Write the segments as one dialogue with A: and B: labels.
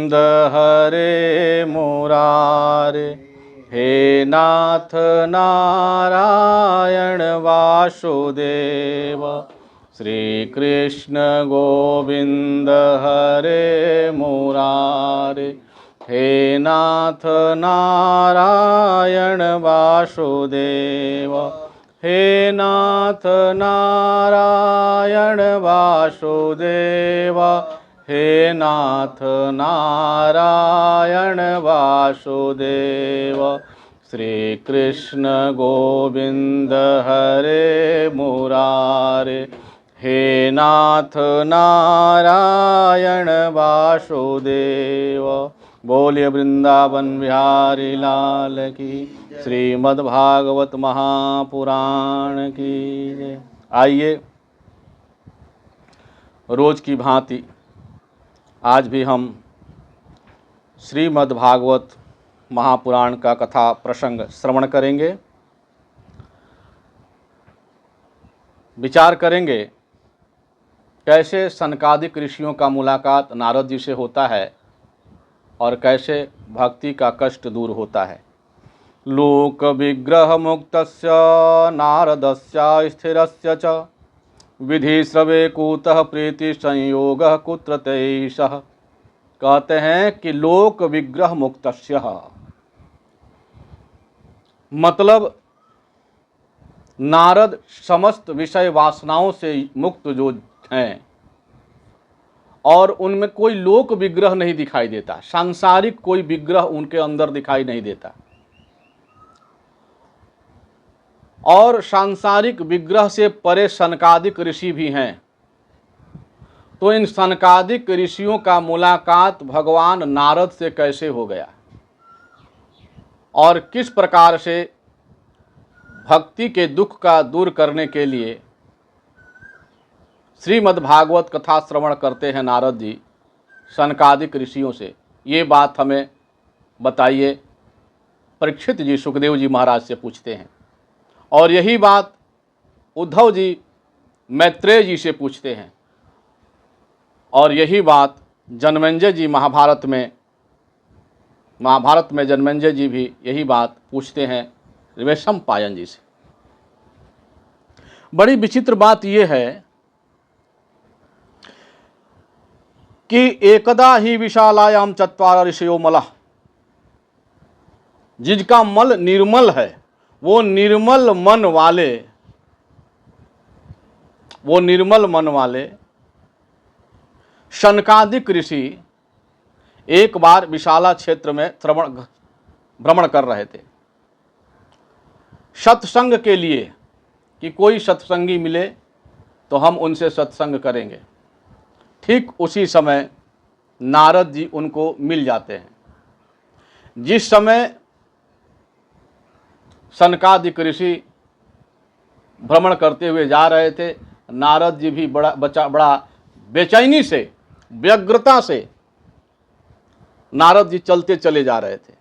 A: गोविंद हरे मुरारे, हे नाथ नारायण वासुदेव। श्री कृष्ण गोविंद हरे मुरारे, हे नाथ नारायण वासुदेव, हे नाथ नारायण वासुदेव, हे नाथ नारायण वासुदेव। श्री कृष्ण गोविंद हरे मुरारे, हे नाथ नारायण वासुदेव। बोलिए वृंदावन बिहारी लाल की, श्रीमद्भागवत महापुराण की जय। आइए रोज की भांति आज भी हम श्रीमद्भागवत महापुराण का कथा प्रसंग श्रवण करेंगे। विचार करेंगे कैसे सनकादिक ऋषियों का मुलाकात नारद जी से होता है और कैसे भक्ति का कष्ट दूर होता है। लोक विग्रह मुक्तस्य नारदस्य स्थिरस्य च, विधि श्रवे कुतः प्रीति संयोगः कुत्र तैषः। कहते हैं कि लोक विग्रह मुक्तस्य, मतलब नारद समस्त विषय वासनाओं से मुक्त जो हैं और उनमें कोई लोक विग्रह नहीं दिखाई देता, सांसारिक कोई विग्रह उनके अंदर दिखाई नहीं देता। और सांसारिक विग्रह से परे सनकादिक ऋषि भी हैं। तो इन सनकादिक ऋषियों का मुलाकात भगवान नारद से कैसे हो गया और किस प्रकार से भक्ति के दुख का दूर करने के लिए श्रीमद्भागवत कथा श्रवण करते हैं नारद जी सनकादिक ऋषियों से, ये बात हमें बताइए। परीक्षित जी सुखदेव जी महाराज से पूछते हैं और यही बात उद्धव जी मैत्रेय जी से पूछते हैं और यही बात जनमेजय जी महाभारत में जनमेजय जी भी यही बात पूछते हैं वैशंपायन जी से। बड़ी विचित्र बात यह है कि एकदा ही विशालायाम चत्वार ऋषयो मलः, जिसका मल निर्मल है, वो निर्मल मन वाले शनकादिक ऋषि एक बार विशाला क्षेत्र में भ्रमण कर रहे थे सत्संग के लिए कि कोई सत्संगी मिले तो हम उनसे सत्संग करेंगे। ठीक उसी समय नारद जी उनको मिल जाते हैं। जिस समय सनकादिक ऋषि भ्रमण करते हुए जा रहे थे, नारद जी भी बड़ा बेचैनी से, व्यग्रता से नारद जी चलते चले जा रहे थे।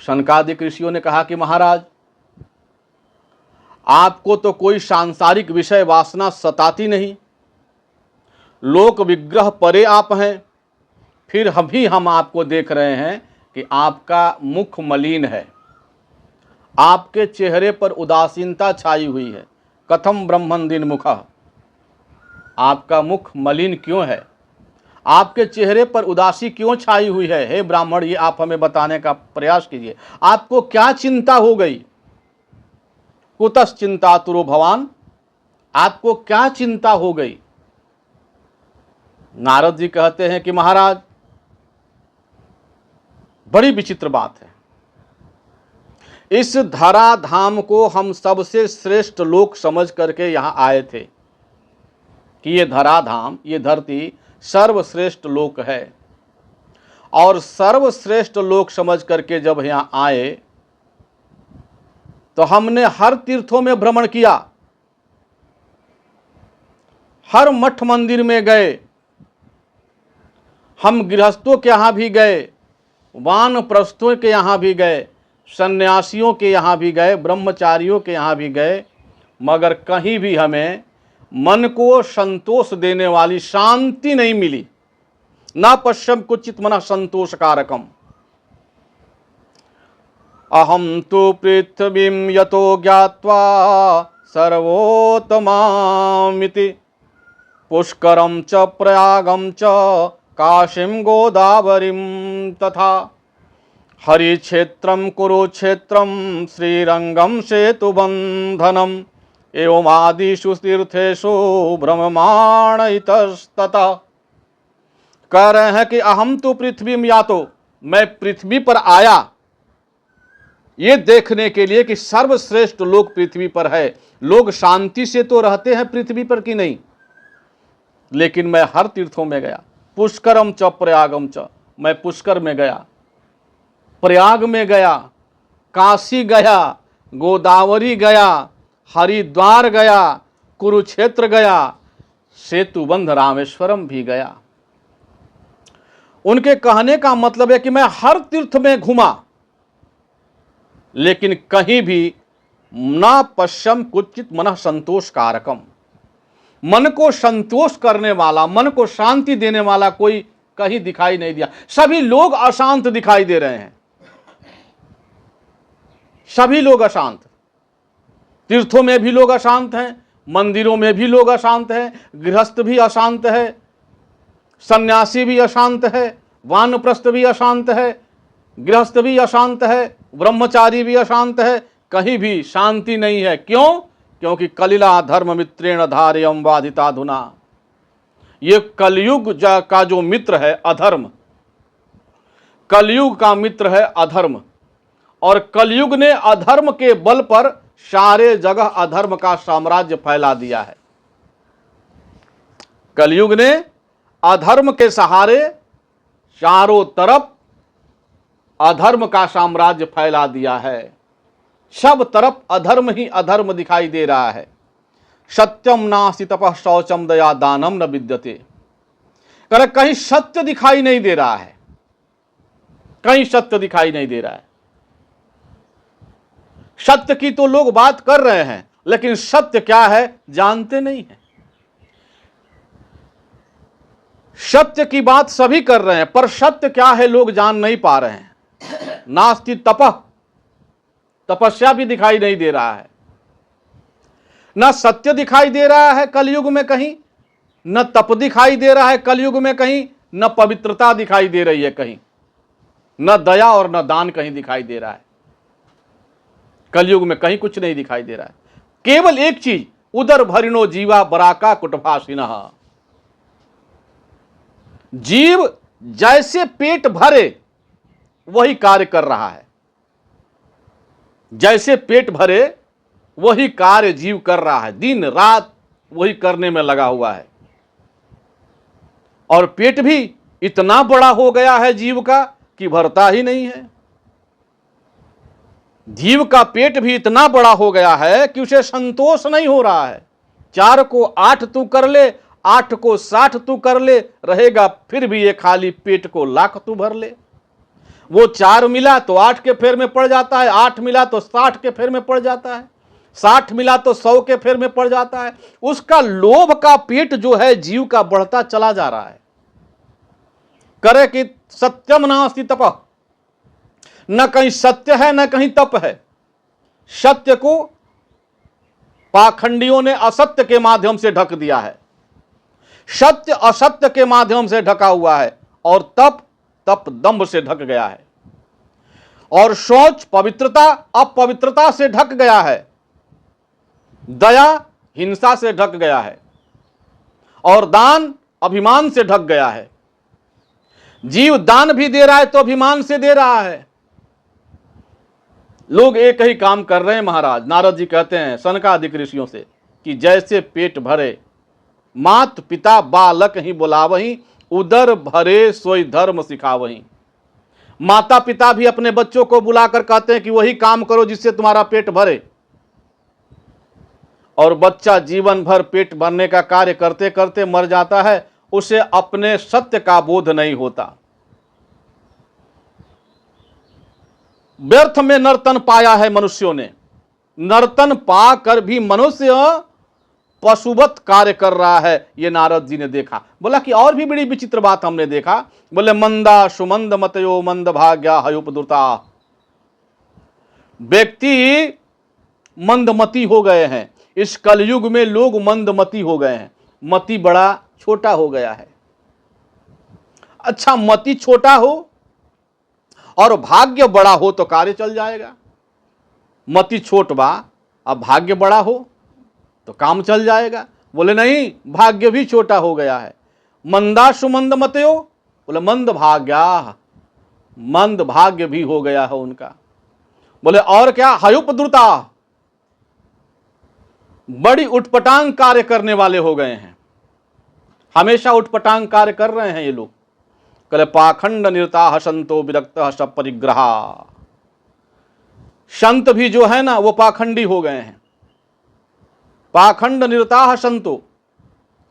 A: सनकादिक ऋषियों ने कहा कि महाराज, आपको तो कोई सांसारिक विषय वासना सताती नहीं, लोक विग्रह परे आप हैं, फिर हम आपको देख रहे हैं कि आपका मुख मलिन है, आपके चेहरे पर उदासीनता छाई हुई है। कथम ब्रह्मन दिन मुखः, आपका मुख मलिन क्यों है, आपके चेहरे पर उदासी क्यों छाई हुई है? हे ब्राह्मण, ये आप हमें बताने का प्रयास कीजिए। आपको क्या चिंता हो गई? कुतस् चिंतातुरो भवान, आपको क्या चिंता हो गई? नारद जी कहते हैं कि महाराज, बड़ी विचित्र बात है। इस धराधाम को हम सबसे श्रेष्ठ लोक समझ करके यहां आए थे कि ये धराधाम, ये धरती सर्वश्रेष्ठ लोक है। और सर्वश्रेष्ठ लोक समझ करके जब यहां आए तो हमने हर तीर्थों में भ्रमण किया, हर मठ मंदिर में गए, हम गृहस्थों के यहाँ भी गए, वानप्रस्थों के यहाँ भी गए, सन्यासियों के यहाँ भी गए, ब्रह्मचारियों के यहाँ भी गए, मगर कहीं भी हमें मन को संतोष देने वाली शांति नहीं मिली। न पश्यम कुचित मनः संतोष कारकम। अहम तो पृथ्वीं यतो ज्ञात्वा सर्वोत्तमामिति पुष्करम च प्रयागम च काशीं गोदावरीं तथा हरिक्षेत्रम कुरुक्षेत्रम श्रीरंगम सेतुबंधनम एवमादिषु तीर्थेषु भ्रममाण इतस्ततः। कह रहे हैं कि अहम तो पृथ्वी में, या तो मैं पृथ्वी पर आया ये देखने के लिए कि सर्वश्रेष्ठ लोग पृथ्वी पर है। लोग शांति से तो रहते हैं पृथ्वी पर कि नहीं, लेकिन मैं हर तीर्थों में गया। पुष्करम च प्रयागम च, मैं पुष्कर में गया, प्रयाग में गया, काशी गया, गोदावरी गया, हरिद्वार गया, कुरुक्षेत्र गया, सेतुबंध रामेश्वरम भी गया। उनके कहने का मतलब है कि मैं हर तीर्थ में घूमा, लेकिन कहीं भी ना पश्यम कुचित मनः संतोष कारकम, मन को संतोष करने वाला, मन को शांति देने वाला कोई कहीं दिखाई नहीं दिया। सभी लोग अशांत दिखाई दे रहे हैं, सभी लोग अशांत। तीर्थों में भी लोग अशांत हैं, मंदिरों में भी लोग अशांत हैं, गृहस्थ भी अशांत है, सन्यासी भी अशांत है, वानप्रस्थ भी अशांत है, गृहस्थ भी अशांत है, ब्रह्मचारी भी अशांत है, कहीं भी शांति नहीं है। क्यों? क्योंकि कलिला धर्म मित्रेण धार्यम बाधिताधुना। ये कलयुग का जो मित्र है अधर्म, कलयुग का मित्र है अधर्म, और कलयुग ने अधर्म के बल पर सारे जगह अधर्म का साम्राज्य फैला दिया है। कलयुग ने अधर्म के सहारे चारों तरफ अधर्म का साम्राज्य फैला दिया है। सब तरफ अधर्म ही अधर्म दिखाई दे रहा है। सत्यम नास्ति तपः शौचम दया दानम न विद्यते। कहीं सत्य दिखाई नहीं दे रहा है, कहीं सत्य दिखाई नहीं दे रहा है। सत्य की तो लोग बात कर रहे हैं, लेकिन सत्य क्या है जानते नहीं हैं। सत्य की बात सभी कर रहे हैं, पर सत्य क्या है लोग जान नहीं पा रहे हैं। नास्ति तपः, तपस्या भी दिखाई नहीं दे रहा है, न सत्य दिखाई दे रहा है कलयुग में कहीं, न तप दिखाई दे रहा है कलयुग में कहीं, न पवित्रता दिखाई दे रही है कहीं, न दया और न दान कहीं दिखाई दे रहा है। कलयुग में कहीं कुछ नहीं दिखाई दे रहा है। केवल एक चीज, उदर भरिणो जीवा बराका कुटभासिनः। जीव जैसे पेट भरे वही कार्य कर रहा है, जैसे पेट भरे वही कार्य जीव कर रहा है, दिन रात वही करने में लगा हुआ है। और पेट भी इतना बड़ा हो गया है जीव का कि भरता ही नहीं है। जीव का पेट भी इतना बड़ा हो गया है कि उसे संतोष नहीं हो रहा है। 4 को 8 तू कर ले, 8 को 60 तू कर ले, रहेगा फिर भी ये खाली पेट को लाख तू भर ले। वो 4 मिला तो 8 के फेर में पड़ जाता है, 8 मिला तो 60 के फेर में पड़ जाता है, 60 मिला तो 100 के फेर में पड़ जाता है। उसका लोभ का पेट जो है जीव का बढ़ता चला जा रहा है। करे कि सत्यम नास्ति तपः, न कहीं सत्य है न कहीं तप है। सत्य को पाखंडियों ने असत्य के माध्यम से ढक दिया है, सत्य असत्य के माध्यम से ढका हुआ है, और तप दंभ से ढक गया है, और शौच पवित्रता अपवित्रता से ढक गया है, दया हिंसा से ढक गया है, और दान अभिमान से ढक गया है। जीव दान भी दे रहा है तो अभिमान से दे रहा है। लोग एक ही काम कर रहे हैं महाराज। नारद जी कहते हैं सनकादिक ऋषियों से कि जैसे पेट भरे मात पिता बालक ही बुलावहीं, उदर भरे सोई धर्म सिखावहीं। माता पिता भी अपने बच्चों को बुलाकर कहते हैं कि वही काम करो जिससे तुम्हारा पेट भरे, और बच्चा जीवन भर पेट भरने का कार्य करते करते मर जाता है, उसे अपने सत्य का बोध नहीं होता। व्यर्थ में नर्तन पाया है मनुष्यों ने। नर्तन पाकर भी मनुष्य पशुवत कार्य कर रहा है। ये नारद जी ने देखा। बोला कि और भी बड़ी विचित्र बात हमने देखा। बोले मंदा सुमंद मतयो मंद भाग्या हयुपदुता। व्यक्ति मंदमती हो गए हैं। इस कलयुग में लोग मंदमती हो गए हैं। मति बड़ा छोटा हो गया है। अच्छा, मति छोटा हो और भाग्य बड़ा हो तो कार्य चल जाएगा। मति छोट बा, अब भाग्य बड़ा हो तो काम चल जाएगा। बोले नहीं, भाग्य भी छोटा हो गया है। मंदा सुमंद मतयो, बोले मंद भाग्या, मंद भाग्य भी हो गया है उनका। बोले और क्या, हयुपद्रुता, बड़ी उटपटांग कार्य करने वाले हो गए हैं। हमेशा उटपटांग कार्य कर रहे हैं ये लोग। कल पाखंड निरता हसंतो विरक्त सब परिग्रहा। संत भी जो है ना वो पाखंडी हो गए हैं। पाखंड निरता हसंतो,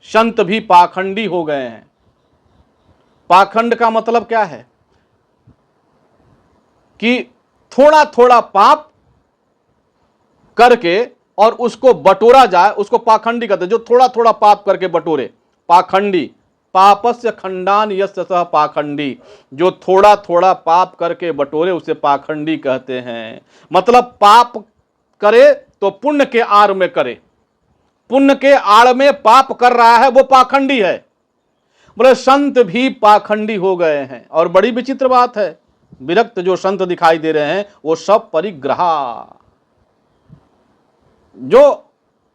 A: संत भी पाखंडी हो गए हैं। पाखंड का मतलब क्या है कि थोड़ा थोड़ा पाप करके और उसको बटोरा जाए, उसको पाखंडी कहते हैं। जो थोड़ा थोड़ा पाप करके बटोरे, पाखंडी। पापस्य खंडान यस्य सह पाखंडी, जो थोड़ा थोड़ा पाप करके बटोरे उसे पाखंडी कहते हैं। मतलब पाप करे तो पुण्य के आड़ में करे, पुण्य के आड़ में पाप कर रहा है वो पाखंडी है। बोले संत भी पाखंडी हो गए हैं। और बड़ी विचित्र बात है, विरक्त जो संत दिखाई दे रहे हैं वो सब परिग्रहा, जो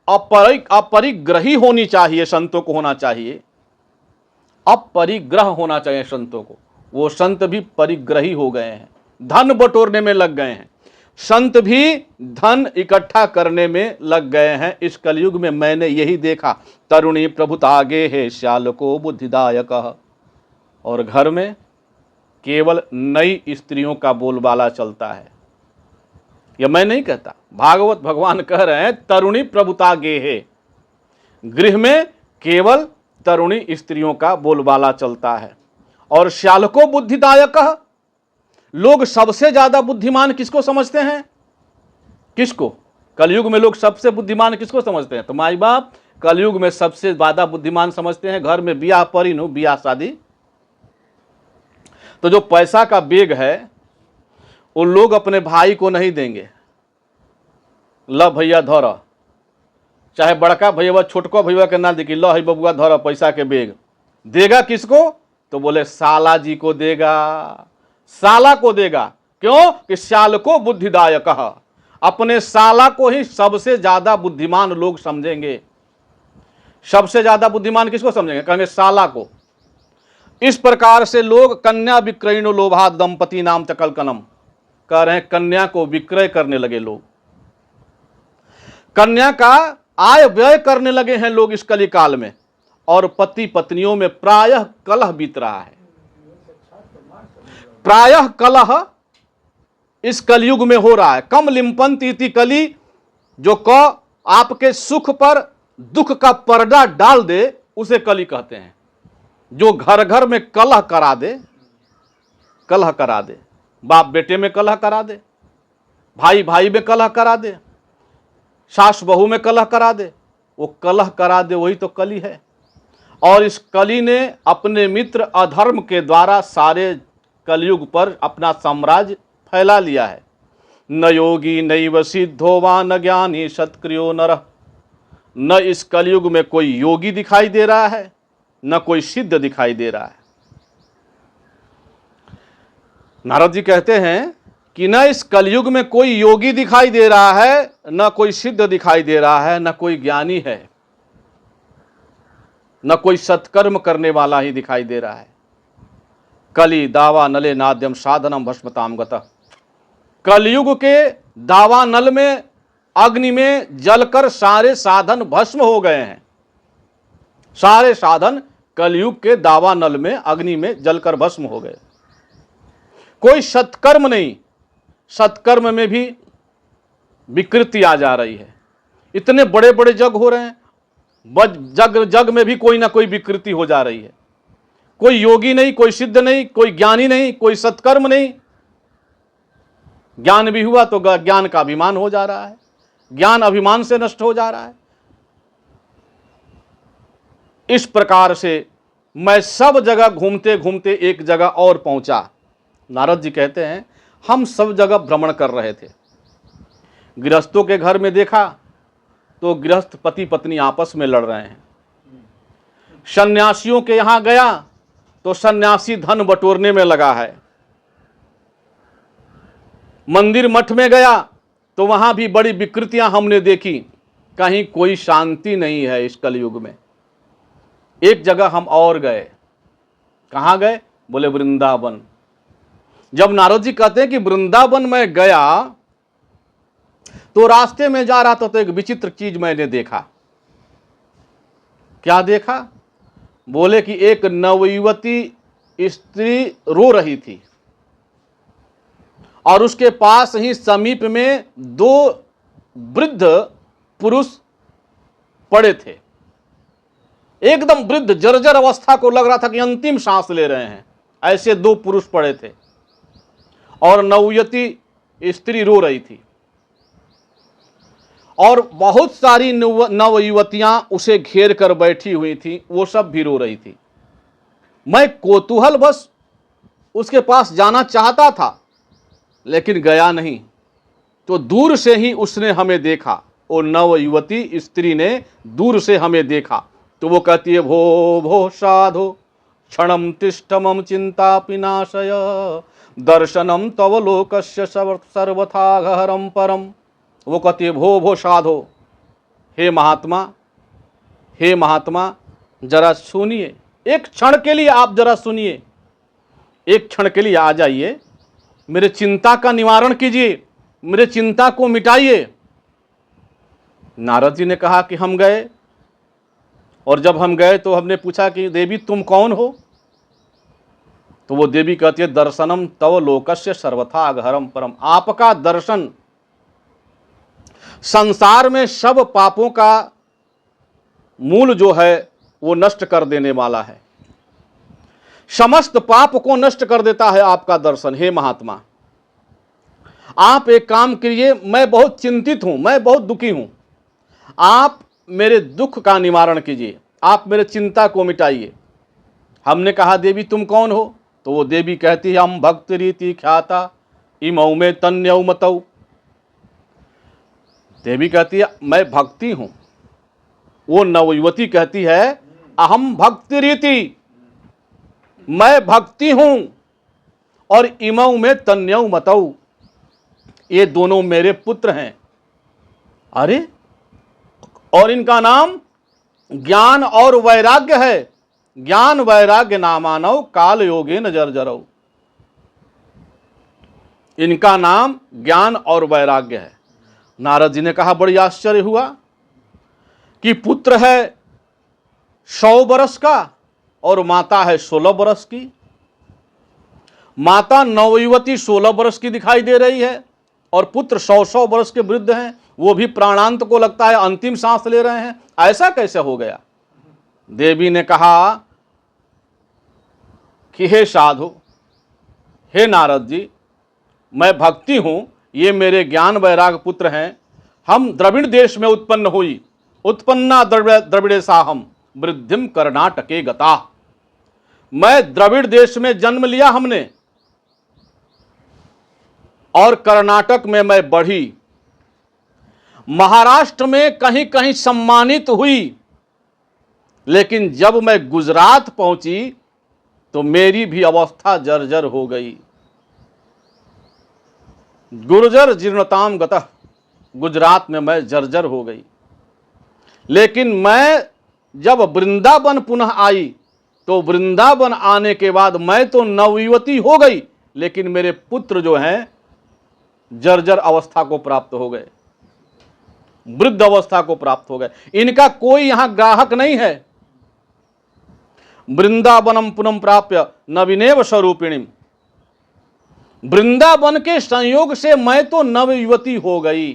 A: अपरिग्रही होनी चाहिए संतों को होना चाहिए, अपरिग्रह होना चाहिए संतों को, वो संत भी परिग्रही हो गए हैं। धन बटोरने में लग गए हैं। संत भी धन इकट्ठा करने में लग गए हैं। इस कलयुग में मैंने यही देखा। तरुणी प्रभुतागे है श्यालको बुद्धिदायक। और घर में केवल नई स्त्रियों का बोलबाला चलता है। यह मैं नहीं कहता, भागवत भगवान कह रहे हैं तरुणी प्रभुतागे है। गृह में केवल तरुणी स्त्रियों का बोलबाला चलता है। और श्यालको बुद्धिदायक, लोग सबसे ज्यादा बुद्धिमान किसको समझते हैं? किसको? कलयुग में लोग सबसे बुद्धिमान किसको समझते हैं? तो माई बाप कलयुग में सबसे ज्यादा बुद्धिमान समझते हैं घर में बियाह परी नु, बियाह शादी। तो जो पैसा का बेग है वो लोग अपने भाई को नहीं देंगे। ल भैया धर, चाहे बड़का भैया छोटको भैया के ना देखी, ल है बबुआ धर पैसा के बेग। देगा किसको? तो बोले साला जी को देगा, साला को देगा। क्यों? कि श्याल को बुद्धिदायक, अपने साला को ही सबसे ज्यादा बुद्धिमान लोग समझेंगे। सबसे ज्यादा बुद्धिमान किसको समझेंगे? कहेंगे साला को। इस प्रकार से लोग कन्या विक्रयणो लोभा दंपति नाम चकलकनम कह रहे हैं। कन्या को विक्रय करने लगे लोग, कन्या का आय व्यय करने लगे हैं लोग इस कलिकाल में। और पति पत्नियों में प्रायः कलह बीत रहा है। प्रायः कलह इस कलयुग में हो रहा है। कम लिम्पंत इति कली, जो क आपके सुख पर दुख का पर्दा डाल दे उसे कली कहते हैं। जो घर घर में कलह करा दे, कलह करा दे, बाप बेटे में कलह करा दे, भाई भाई में कलह करा दे, सास बहू में कलह करा दे, वो कलह करा दे वही तो कली है। और इस कली ने अपने मित्र अधर्म के द्वारा सारे कलयुग पर अपना साम्राज्य फैला लिया है। न योगी नैव सिद्धो वा न ज्ञानी सत्क्रियो नरः। न इस कलयुग में कोई योगी दिखाई दे रहा है, न कोई सिद्ध दिखाई दे रहा है। नारद जी कहते हैं कि न इस कलयुग में कोई योगी दिखाई दे रहा है, न कोई सिद्ध दिखाई दे रहा है, न कोई ज्ञानी है, न कोई सत्कर्म करने वाला ही दिखाई दे रहा है। कली दावा नले नाद्यम साधनम भस्मताम गतः। कलयुग के दावा नल में, अग्नि में जलकर सारे साधन भस्म हो गए हैं। सारे साधन कलयुग के दावा नल में, अग्नि में जलकर भस्म हो गए। कोई सत्कर्म नहीं। सत्कर्म में भी विकृति आ जा रही है। इतने बड़े बड़े जग हो रहे हैं, जग में भी कोई ना कोई विकृति हो जा रही है। कोई योगी नहीं, कोई सिद्ध नहीं, कोई ज्ञानी नहीं, कोई सत्कर्म नहीं। ज्ञान भी हुआ तो ज्ञान का अभिमान हो जा रहा है, ज्ञान अभिमान से नष्ट हो जा रहा है। इस प्रकार से मैं सब जगह घूमते घूमते एक जगह और पहुंचा। नारद जी कहते हैं हम सब जगह भ्रमण कर रहे थे। गृहस्थों के घर में देखा तो गृहस्थ पति पत्नी आपस में लड़ रहे हैं। सन्यासियों के यहां गया तो सन्यासी धन बटोरने में लगा है। मंदिर मठ में गया तो वहां भी बड़ी विकृतियां हमने देखी। कहीं कोई शांति नहीं है इस कलयुग में। एक जगह हम और गए। कहां गए? बोले वृंदावन। जब नारद जी कहते हैं कि वृंदावन में गया तो रास्ते में जा रहा था तो एक विचित्र चीज मैंने देखा। क्या देखा? बोले कि एक नवयुवती स्त्री रो रही थी और उसके पास ही समीप में दो वृद्ध पुरुष पड़े थे। एकदम वृद्ध, जर्जर अवस्था को लग रहा था कि अंतिम सांस ले रहे हैं, ऐसे दो पुरुष पड़े थे और नवयुवती स्त्री रो रही थी और बहुत सारी नवयुवतियां उसे घेर कर बैठी हुई थी, वो सब भी रो रही थी। मैं कौतूहल बस उसके पास जाना चाहता था लेकिन गया नहीं। तो दूर से ही उसने हमें देखा, वो नवयुवती स्त्री ने दूर से हमें देखा तो वो कहती है भो भो साधो क्षणम तिष्ठ मम चिंता पिनाशय दर्शनम तव लोकस्य सर्वथा गहरम परम। वो कहती है भो भो साधो, हे महात्मा, हे महात्मा जरा सुनिए, एक क्षण के लिए आप जरा सुनिए, एक क्षण के लिए आ जाइए, मेरे चिंता का निवारण कीजिए, मेरे चिंता को मिटाइए। नारद जी ने कहा कि हम गए और जब हम गए तो हमने पूछा कि देवी तुम कौन हो? तो वो देवी कहती है दर्शनम तव लोकस्य सर्वथा अघहरम परम। आपका दर्शन संसार में सब पापों का मूल जो है वो नष्ट कर देने वाला है। समस्त पाप को नष्ट कर देता है आपका दर्शन। हे महात्मा, आप एक काम करिए, मैं बहुत चिंतित हूं, मैं बहुत दुखी हूं, आप मेरे दुख का निवारण कीजिए, आप मेरे चिंता को मिटाइए। हमने कहा देवी तुम कौन हो? तो वो देवी कहती है हम भक्त रीति ख्याता इमौ में तन्यौ मतौ। देवी कहती है मैं भक्ति हूं। वो नवयुवती कहती है अहम भक्ति रीति, मैं भक्ति हूं और इमौ में तन्यौ मतौ, ये दोनों मेरे पुत्र हैं। अरे, और इनका नाम ज्ञान और वैराग्य है। ज्ञान वैराग्य नामानव काल योगे न जर्जरौ। इनका नाम ज्ञान और वैराग्य है। नारद जी ने कहा बड़ी आश्चर्य हुआ कि पुत्र है 100 बरस का और माता है 16 बरस की। माता नवयुवती 16 बरस की दिखाई दे रही है और पुत्र 100 बरस के वृद्ध हैं, वो भी प्राणांत को लगता है अंतिम सांस ले रहे हैं। ऐसा कैसे हो गया? देवी ने कहा कि हे साधु, हे नारद जी, मैं भक्ति हूं, ये मेरे ज्ञान वैराग पुत्र हैं। हम द्रविड़ देश में उत्पन्न हुई, उत्पन्ना द्रविड़े साहम वृद्धिम कर्नाटके गता। मैं द्रविड़ देश में जन्म लिया हमने और कर्नाटक में मैं बढ़ी, महाराष्ट्र में कहीं कहीं सम्मानित हुई, लेकिन जब मैं गुजरात पहुंची तो मेरी भी अवस्था जर्जर हो गई। गुर्जर जीर्णताम गतः, गुजरात में मैं जर्जर हो गई। लेकिन मैं जब वृंदावन पुनः आई तो वृंदावन आने के बाद मैं तो नवयुवती हो गई, लेकिन मेरे पुत्र जो हैं जर्जर अवस्था को प्राप्त हो गए, वृद्ध अवस्था को प्राप्त हो गए। इनका कोई यहां ग्राहक नहीं है। वृंदावनम पुनः प्राप्य नवीनेव स्वरूपिणीम। वृंदावन के संयोग से मैं तो नवयुवती हो गई।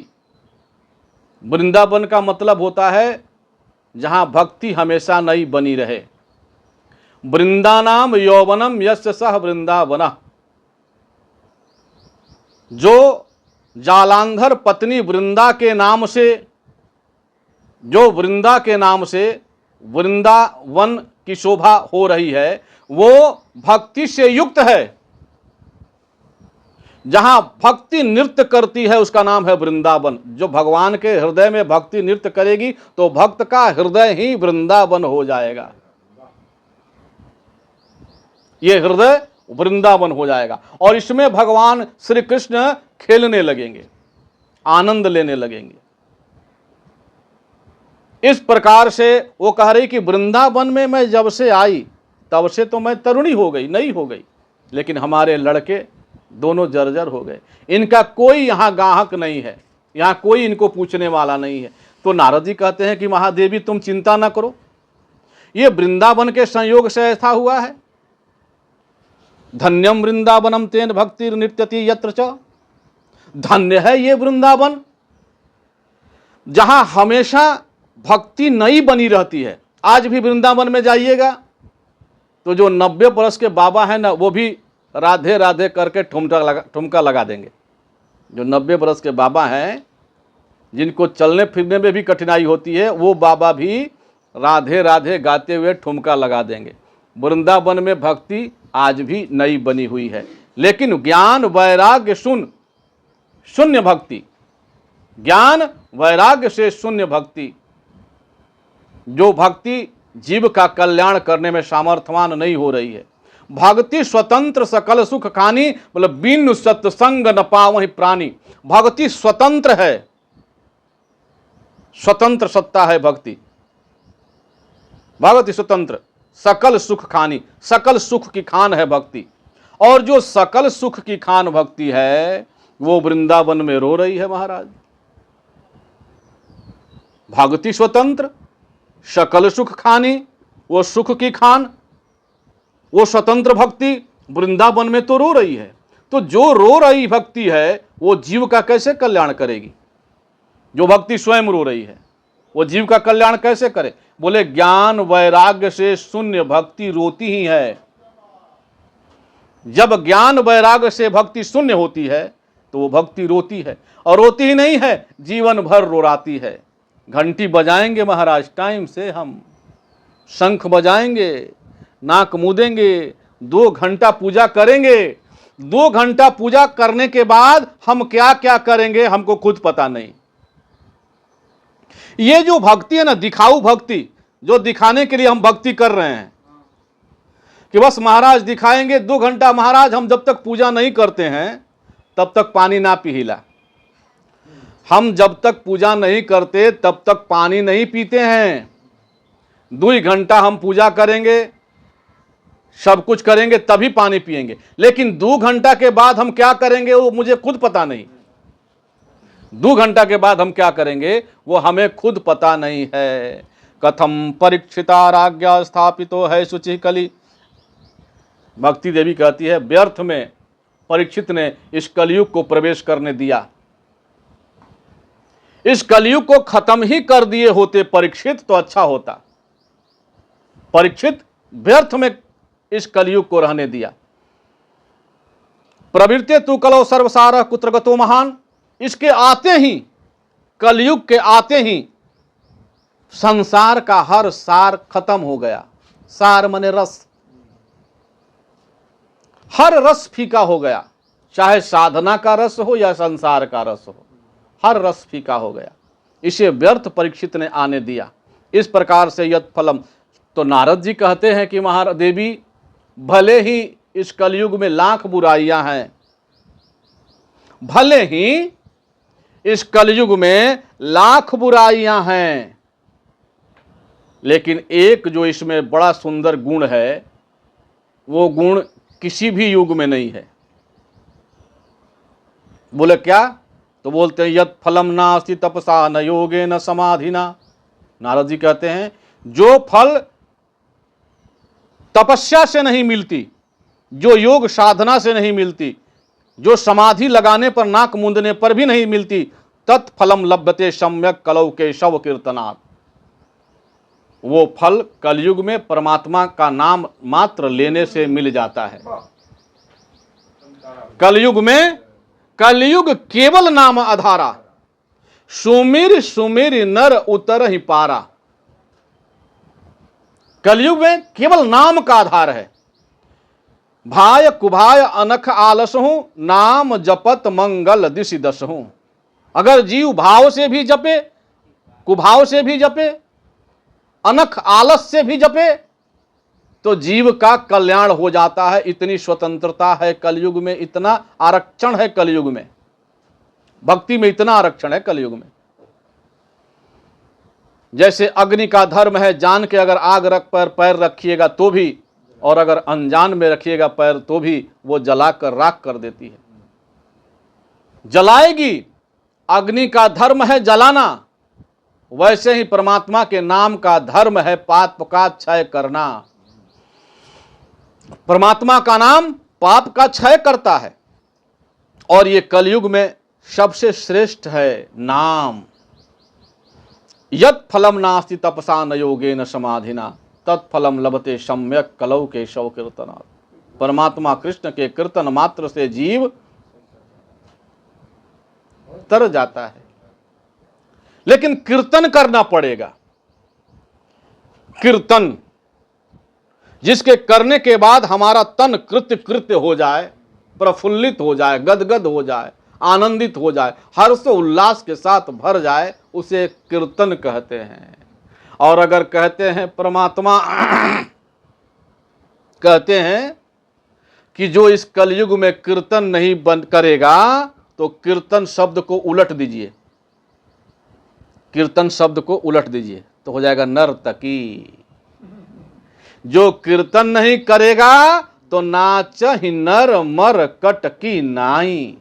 A: वृंदावन का मतलब होता है जहां भक्ति हमेशा नई बनी रहे। वृंदानाम यौवनम यस्य सह वृंदावन। जो जालांधर पत्नी वृंदा के नाम से, जो वृंदा के नाम से वृंदावन की शोभा हो रही है वो भक्ति से युक्त है। जहां भक्ति नृत्य करती है उसका नाम है वृंदावन। जो भगवान के हृदय में भक्ति नृत्य करेगी तो भक्त का हृदय ही वृंदावन हो जाएगा। ये हृदय वृंदावन हो जाएगा और इसमें भगवान श्री कृष्ण खेलने लगेंगे, आनंद लेने लगेंगे। इस प्रकार से वो कह रही कि वृंदावन में मैं जब से आई तब से तो मैं तरुणी हो गई, नई हो गई, लेकिन हमारे लड़के दोनों जर्जर हो गए। इनका कोई यहाँ ग्राहक नहीं है, यहाँ कोई इनको पूछने वाला नहीं है। तो नारद जी कहते हैं कि महादेवी तुम चिंता न करो, ये वृंदावन के संयोग से ऐसा हुआ है। धन्यम वृंदावनम तेन भक्ति नित्यति यत्र च, धन्य है ये वृंदावन जहां हमेशा भक्ति नई बनी रहती है। आज भी वृंदावन में जाइएगा तो जो 90 वर्ष के बाबा हैं ना वो भी राधे राधे करके ठुमका लगा देंगे। जो 90 वर्ष के बाबा हैं जिनको चलने फिरने में भी कठिनाई होती है वो बाबा भी राधे राधे गाते हुए ठुमका लगा देंगे। वृंदावन में भक्ति आज भी नई बनी हुई है, लेकिन ज्ञान वैराग्य शून्य भक्ति, ज्ञान वैराग्य से शून्य भक्ति, जो भक्ति जीव का कल्याण करने में सामर्थ्यवान नहीं हो रही है। भक्ति स्वतंत्र सकल सुख खानी, मतलब बिनु सत्संग न पावहि प्राणी। भक्ति स्वतंत्र है, स्वतंत्र सत्ता है भक्ति। भक्ति स्वतंत्र सकल सुख खानी, सकल सुख की खान है भक्ति। और जो सकल सुख की खान भक्ति है वो वृंदावन में रो रही है महाराज। भक्ति स्वतंत्र सकल सुख खानी, वो सुख की खान, वो स्वतंत्र भक्ति वृंदावन में तो रो रही है। तो जो रो रही भक्ति है वो जीव का कैसे कल्याण करेगी? जो भक्ति स्वयं रो रही है वो जीव का कल्याण कैसे करे? बोले ज्ञान वैराग्य से शून्य भक्ति रोती ही है। जब ज्ञान वैराग्य से भक्ति शून्य होती है तो वो भक्ति रोती है, और रोती ही नहीं है, जीवन भर रोराती है। घंटी बजाएंगे महाराज टाइम से, हम शंख बजाएंगे, नाक मूदेंगे, 2 घंटा पूजा करेंगे। 2 घंटा पूजा करने के बाद हम क्या क्या करेंगे हमको खुद पता नहीं। ये जो भक्ति है ना, दिखाऊ भक्ति, जो दिखाने के लिए हम भक्ति कर रहे हैं कि बस महाराज दिखाएंगे 2 घंटा। महाराज हम जब तक पूजा नहीं करते हैं तब तक पानी ना पीला। हम जब तक पूजा नहीं करते तब तक पानी नहीं पीते हैं। 2 घंटा हम पूजा करेंगे, सब कुछ करेंगे, तभी पानी पिएंगे। लेकिन 2 घंटा के बाद हम क्या करेंगे वो मुझे खुद पता नहीं। 2 घंटा के बाद हम क्या करेंगे वो हमें खुद पता नहीं है। कथम परीक्षिता राज्ञा स्थापितो है शुचि कली। भक्ति देवी कहती है व्यर्थ में परीक्षित ने इस कलयुग को प्रवेश करने दिया। इस कलयुग को खत्म ही कर दिए होते परीक्षित तो अच्छा होता। परीक्षित व्यर्थ में इस कलयुग को रहने दिया। प्रवृत्ते तु कलौ सर्वसार कुत्रगतो महान। इसके आते ही, कलयुग के आते ही संसार का हर सार खत्म हो गया। सार माने रस, हर रस फीका हो गया। चाहे साधना का रस हो या संसार का रस हो, हर रस फीका हो गया। इसे व्यर्थ परीक्षित ने आने दिया। इस प्रकार से यत् फलम। तो नारद जी कहते हैं कि महादेवी भले ही इस कलयुग में लाख बुराइयां हैं, भले ही इस कलयुग में लाख बुराइयां हैं, लेकिन एक जो इसमें बड़ा सुंदर गुण है वो गुण किसी भी युग में नहीं है। बोले क्या? तो बोलते हैं यत् फलम नास्ति तपसा न योगे न समाधिना। नारद जी कहते हैं जो फल तपस्या से नहीं मिलती, जो योग साधना से नहीं मिलती, जो समाधि लगाने पर नाक मूंदने पर भी नहीं मिलती, तत्फलम लभ्यते सम्यक कलौ केशव कीर्तनात्। वो फल कलयुग में परमात्मा का नाम मात्र लेने से मिल जाता है। कलयुग में, कलयुग केवल नाम आधारा, सुमिर सुमिर नर उतर ही पारा। कलयुग में केवल नाम का आधार है। भाय कुभाय अनख आलसहूं, नाम जपत मंगल दिशि दसहूं। अगर जीव भाव से भी जपे, कुभाव से भी जपे, अनख आलस से भी जपे, तो जीव का कल्याण हो जाता है। इतनी स्वतंत्रता है कलयुग में, इतना आरक्षण है कलयुग में, भक्ति में इतना आरक्षण है कलयुग में। जैसे अग्नि का धर्म है, जान के अगर आग रख पर पैर रखिएगा तो भी, और अगर अनजान में रखिएगा पैर तो भी, वो जलाकर राख कर देती है, जलाएगी। अग्नि का धर्म है जलाना, वैसे ही परमात्मा के नाम का धर्म है पाप का क्षय करना। परमात्मा का नाम पाप का क्षय करता है, और ये कलयुग में सबसे श्रेष्ठ है नाम। यत् फलम नास्ति तपसा न योगेन समाधिना, तत्फलम लभते सम्यक कलौ केशव कीर्तनात्। परमात्मा कृष्ण के कीर्तन मात्र से जीव तर जाता है, लेकिन कीर्तन करना पड़ेगा। कीर्तन जिसके करने के बाद हमारा तन कृत्य कृत्य हो जाए, प्रफुल्लित हो जाए, गदगद हो जाए, आनंदित हो जाए, हर्ष उल्लास के साथ भर जाए, उसे कीर्तन कहते हैं। और अगर कहते हैं परमात्मा कहते हैं कि जो इस कलयुग में कीर्तन नहीं बंद करेगा, तो कीर्तन शब्द को उलट दीजिए, कीर्तन शब्द को उलट दीजिए तो हो जाएगा नर्तकी। जो कीर्तन नहीं करेगा तो नाच ही नर मर कटकी नाई,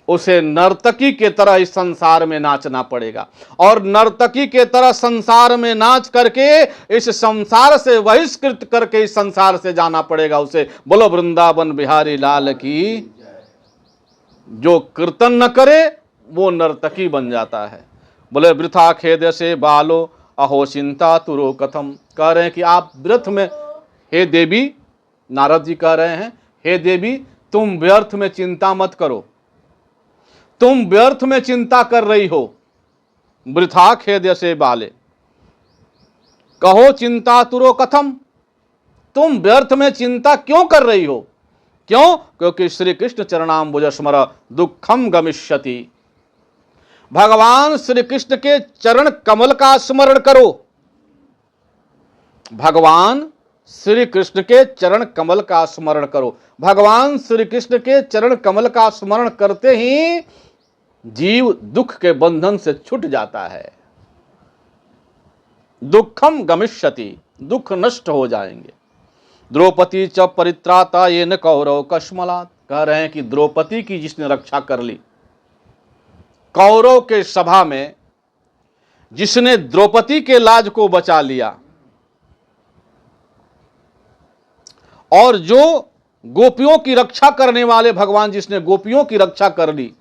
A: उसे नर्तकी के तरह इस संसार में नाचना पड़ेगा, और नर्तकी के तरह संसार में नाच करके इस संसार से बहिष्कृत करके इस संसार से जाना पड़ेगा उसे। बोलो वृंदावन बिहारी लाल की। जो कीर्तन न करे वो नर्तकी बन जाता है। बोले वृथा खेद से बालो अहो चिंता तुरो कथम। कह रहे हैं कि आप व्यर्थ में, हे देवी, नारद जी कह रहे हैं, हे देवी तुम व्यर्थ में चिंता मत करो, तुम व्यर्थ में चिंता कर रही हो। वृथा खेद से बाले कहो चिंता तुरो कथम, तुम व्यर्थ में चिंता क्यों कर रही हो? क्यों? क्योंकि श्री कृष्ण चरणाम्बुज स्मर दुखम गमिष्यति। भगवान श्री कृष्ण के चरण कमल का स्मरण करो। भगवान श्री कृष्ण के चरण कमल का स्मरण करो। भगवान श्री कृष्ण के चरण कमल का स्मरण करते ही जीव दुख के बंधन से छूट जाता है। दुखम गमिष्यति, दुख नष्ट हो जाएंगे। द्रौपदी च परित्राता ये न कौरव कश्मलात। कह रहे हैं कि द्रौपदी की जिसने रक्षा कर ली, कौरव के सभा में जिसने द्रौपदी के लाज को बचा लिया, और जो गोपियों की रक्षा करने वाले भगवान जिसने गोपियों की रक्षा कर ली,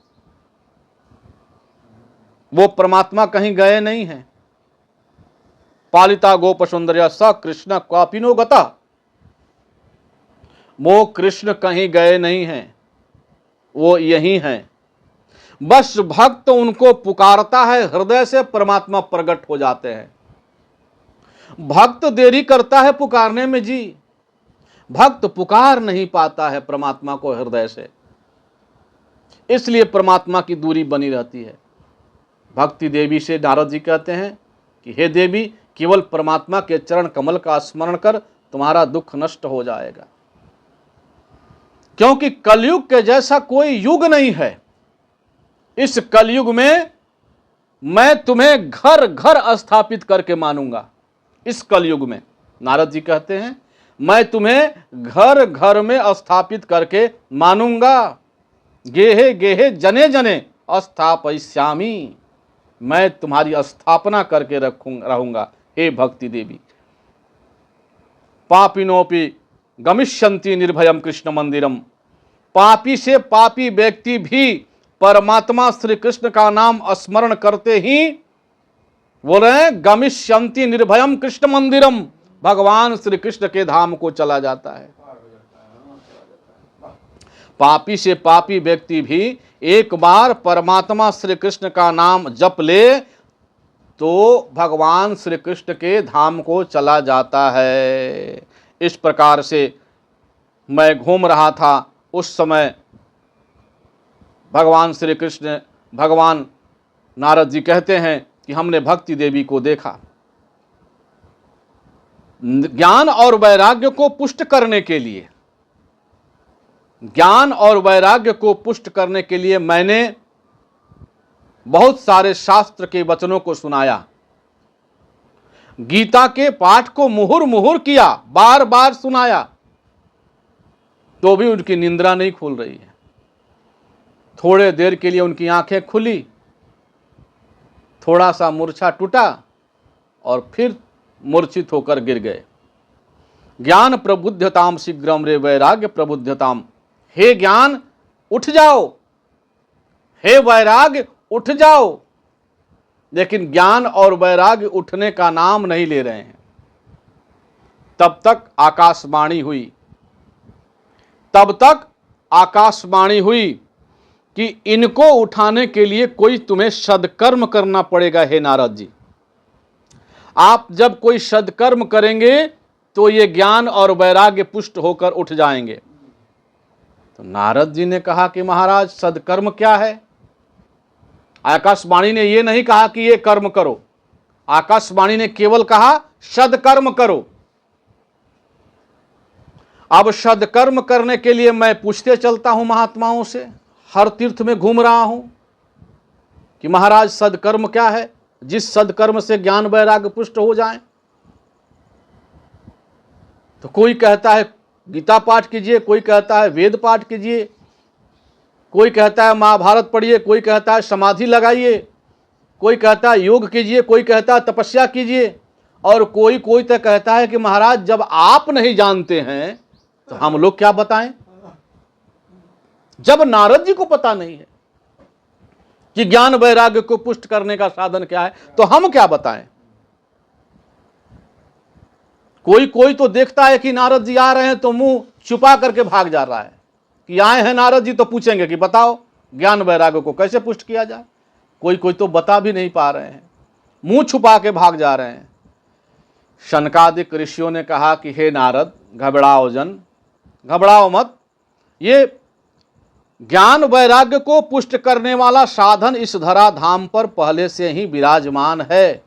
A: वो परमात्मा कहीं गए नहीं हैं। पालिता गोप सुंदर्या स कृष्ण क्वापिनो गता। वो कृष्ण कहीं गए नहीं हैं, वो यही हैं। बस भक्त उनको पुकारता है, हृदय से परमात्मा प्रकट हो जाते हैं। भक्त देरी करता है पुकारने में जी, भक्त पुकार नहीं पाता है परमात्मा को हृदय से, इसलिए परमात्मा की दूरी बनी रहती है। भक्ति देवी से नारद जी कहते हैं कि हे देवी, केवल परमात्मा के चरण कमल का स्मरण कर, तुम्हारा दुख नष्ट हो जाएगा। क्योंकि कलयुग के जैसा कोई युग नहीं है। इस कलयुग में मैं तुम्हें घर घर स्थापित करके मानूंगा। इस कलयुग में नारद जी कहते हैं, मैं तुम्हें घर घर में स्थापित करके मानूंगा। गेहे गेहे जने जने स्थापयिष्यामि, मैं तुम्हारी स्थापना करके रहूंगा। हे भक्ति देवी, पापिनोपि गमिष्यन्ति निर्भयम कृष्ण मंदिरम। पापी से पापी व्यक्ति भी परमात्मा श्री कृष्ण का नाम स्मरण करते ही बोल रहे हैं गमिष्यन्ति निर्भयम कृष्ण मंदिरम, भगवान श्री कृष्ण के धाम को चला जाता है। पापी से पापी व्यक्ति भी एक बार परमात्मा श्री कृष्ण का नाम जप ले तो भगवान श्री कृष्ण के धाम को चला जाता है। इस प्रकार से मैं घूम रहा था, उस समय भगवान श्री कृष्ण, भगवान नारद जी कहते हैं कि हमने भक्ति देवी को देखा। ज्ञान और वैराग्य को पुष्ट करने के लिए, ज्ञान और वैराग्य को पुष्ट करने के लिए मैंने बहुत सारे शास्त्र के वचनों को सुनाया, गीता के पाठ को मुहुर मुहुर किया, बार बार सुनाया, तो भी उनकी निंद्रा नहीं खुल रही है। थोड़े देर के लिए उनकी आंखें खुली, थोड़ा सा मूर्छा टूटा और फिर मूर्छित होकर गिर गए। ज्ञान प्रबुद्धताम शीघ्रम रे वैराग्य प्रबुद्धताम। हे ज्ञान उठ जाओ, हे वैराग्य उठ जाओ। लेकिन ज्ञान और वैराग्य उठने का नाम नहीं ले रहे हैं। तब तक आकाशवाणी हुई, तब तक आकाशवाणी हुई कि इनको उठाने के लिए कोई तुम्हें सदकर्म करना पड़ेगा। हे नारद जी, आप जब कोई सदकर्म करेंगे तो ये ज्ञान और वैराग्य पुष्ट होकर उठ जाएंगे। तो नारद जी ने कहा कि महाराज सदकर्म क्या है? आकाशवाणी ने ये नहीं कहा कि ये कर्म करो, आकाशवाणी ने केवल कहा सदकर्म करो। अब सदकर्म करने के लिए मैं पूछते चलता हूं महात्माओं से, हर तीर्थ में घूम रहा हूं कि महाराज सदकर्म क्या है, जिस सदकर्म से ज्ञान वैराग्य पुष्ट हो जाए। तो कोई कहता है गीता पाठ कीजिए, कोई कहता है वेद पाठ कीजिए, कोई कहता है महाभारत पढ़िए, कोई कहता है समाधि लगाइए, कोई कहता है योग कीजिए, कोई कहता है तपस्या कीजिए, और कोई कोई तो कहता है कि महाराज जब आप नहीं जानते हैं तो हम लोग क्या बताएं। जब नारद जी को पता नहीं है कि ज्ञान वैराग्य को पुष्ट करने का साधन क्या है, तो हम क्या बताएं। कोई कोई तो देखता है कि नारद जी आ रहे हैं तो मुंह छुपा करके भाग जा रहा है कि आए हैं नारद जी तो पूछेंगे कि बताओ ज्ञान वैराग्य को कैसे पुष्ट किया जाए। कोई कोई तो बता भी नहीं पा रहे हैं, मुंह छुपा के भाग जा रहे हैं। शनकादिक ऋषियों ने कहा कि हे नारद, घबराओ जन, घबराओ मत। ये ज्ञान वैराग्य को पुष्ट करने वाला साधन इस धराधाम पर पहले से ही विराजमान है।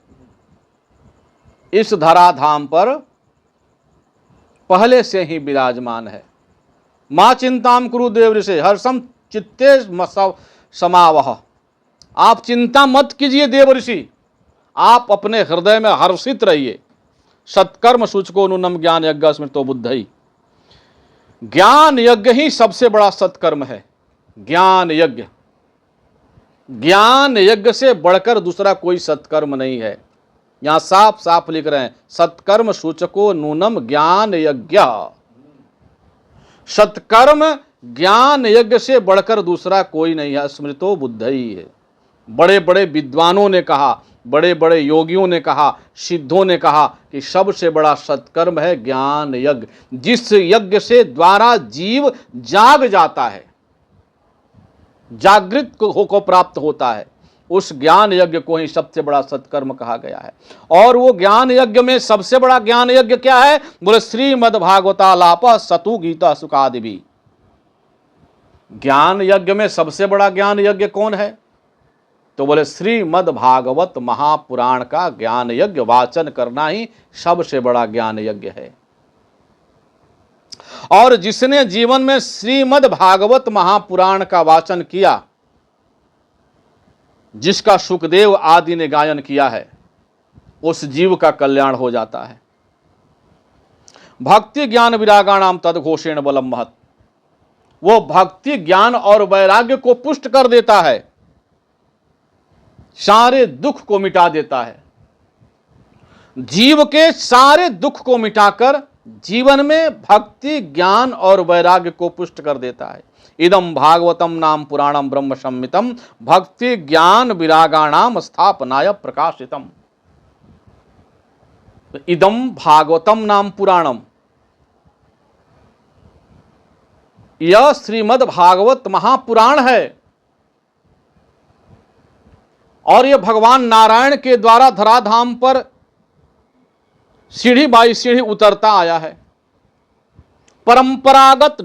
A: इस धराधाम पर पहले से ही विराजमान है। मां चिंताम कुरु देव ऋषि हर्षम चित्ते समावह। आप चिंता मत कीजिए देव ऋषि, आप अपने हृदय में हर्षित रहिए। सत्कर्म सूचको नूनम ज्ञान यज्ञ स्मृतो बुद्धि। ज्ञान यज्ञ ही सबसे बड़ा सत्कर्म है। ज्ञान यज्ञ, ज्ञान यज्ञ से बढ़कर दूसरा कोई सत्कर्म नहीं है। यहां साफ साफ लिख रहे हैं सत्कर्म सूचको नूनम ज्ञान यज्ञ। सत्कर्म ज्ञान यज्ञ से बढ़कर दूसरा कोई नहीं है। स्मृतो बुद्धि है। बड़े बड़े विद्वानों ने कहा, बड़े बड़े योगियों ने कहा, सिद्धों ने कहा कि सबसे बड़ा सत्कर्म है ज्ञान यज्ञ। जिस यज्ञ से द्वारा जीव जाग जाता है, जागृत को प्राप्त होता है, उस ज्ञान यज्ञ को ही सबसे बड़ा सत्कर्म कहा गया है। और वो ज्ञान यज्ञ में सबसे बड़ा ज्ञान यज्ञ क्या है? बोले श्रीमद् भागवतालाप सतु गीता सुखादि भी। ज्ञान यज्ञ में सबसे बड़ा ज्ञान यज्ञ कौन है? तो बोले श्रीमद् भागवत महापुराण का ज्ञान यज्ञ वाचन करना ही सबसे बड़ा ज्ञान यज्ञ है। और जिसने जीवन में श्रीमद् भागवत महापुराण का वाचन किया, जिसका सुखदेव आदि ने गायन किया है, उस जीव का कल्याण हो जाता है। भक्ति ज्ञान विरागाणाम तदघोषेण बलम महत्। वो भक्ति ज्ञान और वैराग्य को पुष्ट कर देता है, सारे दुख को मिटा देता है। जीव के सारे दुख को मिटाकर जीवन में भक्ति ज्ञान और वैराग्य को पुष्ट कर देता है। इदम भागवतम नाम पुराणम ब्रह्म संहितम भक्ति ज्ञान विरागाणाम स्थापनाय प्रकाशितम। इदम भागवतम नाम पुराणम, यह श्रीमद् भागवत महापुराण है। और ये भगवान नारायण के द्वारा धराधाम पर सीढ़ी बाई सीढ़ी उतरता आया है। परंपरागत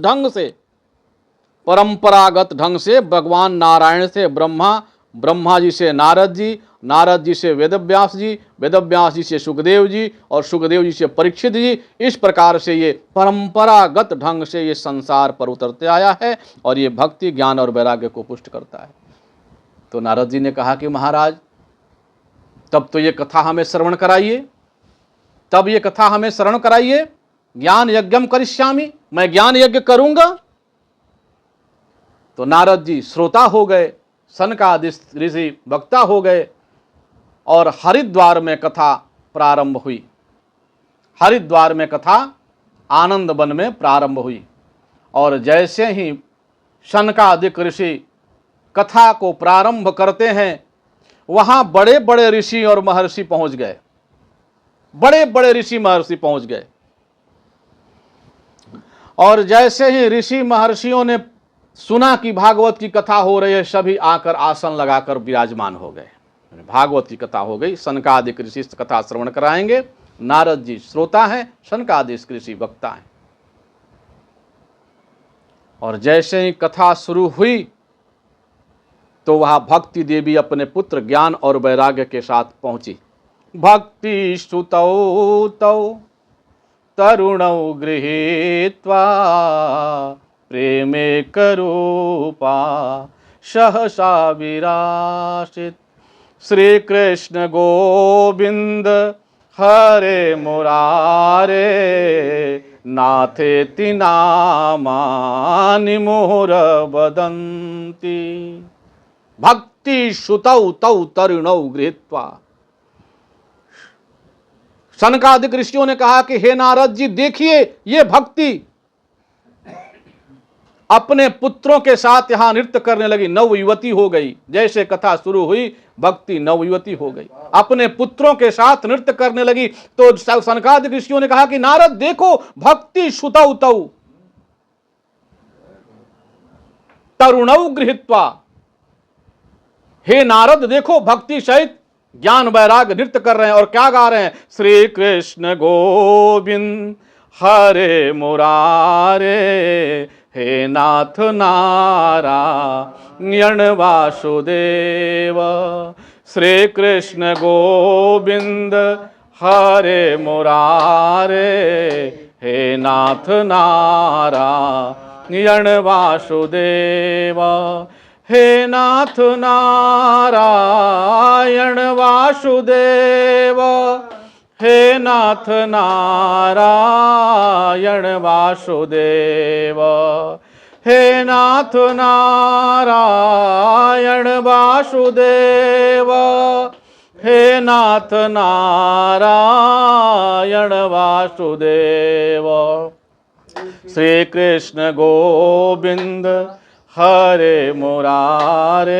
A: ढंग से भगवान नारायण से ब्रह्मा, ब्रह्मा जी से नारद जी, नारद जी से वेदव्यास जी, वेदव्यास जी से सुखदेव जी और सुखदेव जी से परीक्षित जी। इस प्रकार से ये परंपरागत ढंग से ये संसार पर उतरते आया है और ये भक्ति, ज्ञान और वैराग्य को पुष्ट करता है। तो नारद जी ने कहा कि महाराज तब तो ये कथा हमें श्रवण कराइए, तब ये कथा हमें श्रवण कराइए। ज्ञान यज्ञम करिष्यामि, मैं ज्ञान यज्ञ करूंगा। तो नारद जी श्रोता हो गए, सनकादि ऋषि वक्ता हो गए और हरिद्वार में कथा प्रारंभ हुई। हरिद्वार में कथा आनंद वन में प्रारंभ हुई और जैसे ही सनकादिक ऋषि कथा को प्रारंभ करते हैं, वहां बड़े बड़े ऋषि और महर्षि पहुंच गए, बड़े बड़े ऋषि महर्षि पहुंच गए। और जैसे ही ऋषि महर्षियों ने सुना कि भागवत की कथा हो रही है, सभी आकर आसन लगाकर विराजमान हो गए। भागवत की कथा हो गई, सनकादिक ऋषि कथा श्रवण कराएंगे, नारद जी श्रोता हैं, सनकादिक ऋषि वक्ता हैं। और जैसे ही कथा शुरू हुई तो वहां भक्ति देवी अपने पुत्र ज्ञान और वैराग्य के साथ पहुंची। भक्ति सुतौ तौ तरुणौ गृहीत्वा प्रेमे करूपा सहसा विरासित श्री कृष्ण गोविंद हरे मुरारे नाथेति नामानि मोर वदन्ति। भक्ति श्रुतौ तौ तरुणौ गृहीत्वा। सनकादिक ऋषियों ने कहा कि हे नारद जी, देखिए ये भक्ति अपने पुत्रों के साथ यहां नृत्य करने लगी, नवयुवती हो गई। जैसे कथा शुरू हुई भक्ति नवयुवती हो गई, अपने पुत्रों के साथ नृत्य करने लगी। तो सनकादिक ऋषियों ने कहा कि नारद देखो, भक्ति श्रुतौ तौ तरुणौ गृहीत्वा। हे नारद देखो, भक्ति सहित ज्ञान वैराग्य नृत्य कर रहे हैं और क्या गा रहे हैं? श्री कृष्ण गोविंद हरे मुरारे हे नाथ नारायण वासुदेव। श्री कृष्ण गोविंद हरे मुरारे हे नाथ नारायण वासुदेव। हे नाथ नारायण वासुदेव, हे नाथ नारायण वासुदेव, हे नाथ नारायण वासुदेव, हे नाथ नारायण वासुदेव। श्री कृष्ण गोविंद हरे मुरारे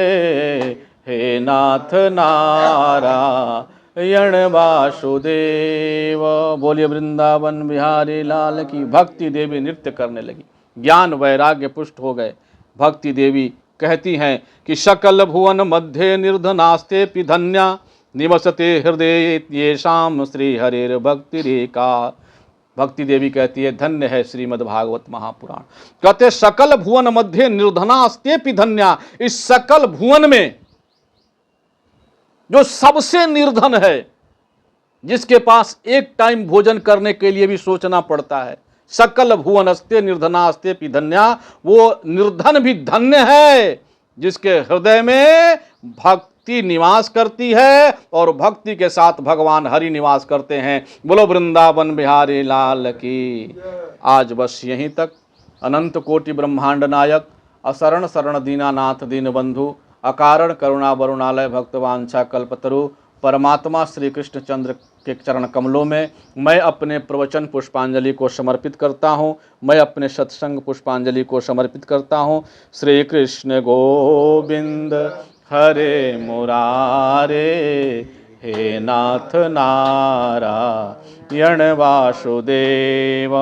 A: हे नाथ नारायण वासुदेव। बोलिए वृंदावन बिहारी लाल की। भक्ति देवी नृत्य करने लगी, ज्ञान वैराग्य पुष्ट हो गए। भक्ति देवी कहती हैं कि सकल भुवन मध्य निर्धनास्ते धन्या निवसते हृदय येषाम श्री हरिर भक्ति रेखा। भक्ति देवी कहती है धन्य है श्रीमद् भागवत महापुराण। कहते सकल भुवन मध्य निर्धनास्ते धन्या। इस सकल भुवन में जो सबसे निर्धन है, जिसके पास एक टाइम भोजन करने के लिए भी सोचना पड़ता है, सकल भुवनस्ते निर्धनास्ते धन्या, वो निर्धन भी धन्य है जिसके हृदय में भक्ति निवास करती है और भक्ति के साथ भगवान हरि निवास करते हैं। बोलो वृंदावन बिहारी लाल की। आज बस यहीं तक। अनंत कोटि ब्रह्मांड नायक असरण शरण दीनानाथ दीनबंधु अकारण करुणा वरुणालय भक्तवांछा कल्पतरु परमात्मा श्री कृष्ण चंद्र के चरण कमलों में मैं अपने प्रवचन पुष्पांजलि को समर्पित करता हूँ। मैं अपने सत्संग पुष्पांजलि को समर्पित करता हूँ। श्री कृष्ण गोविंद हरे मुरारे हे नाथ नारायण वासुदेव।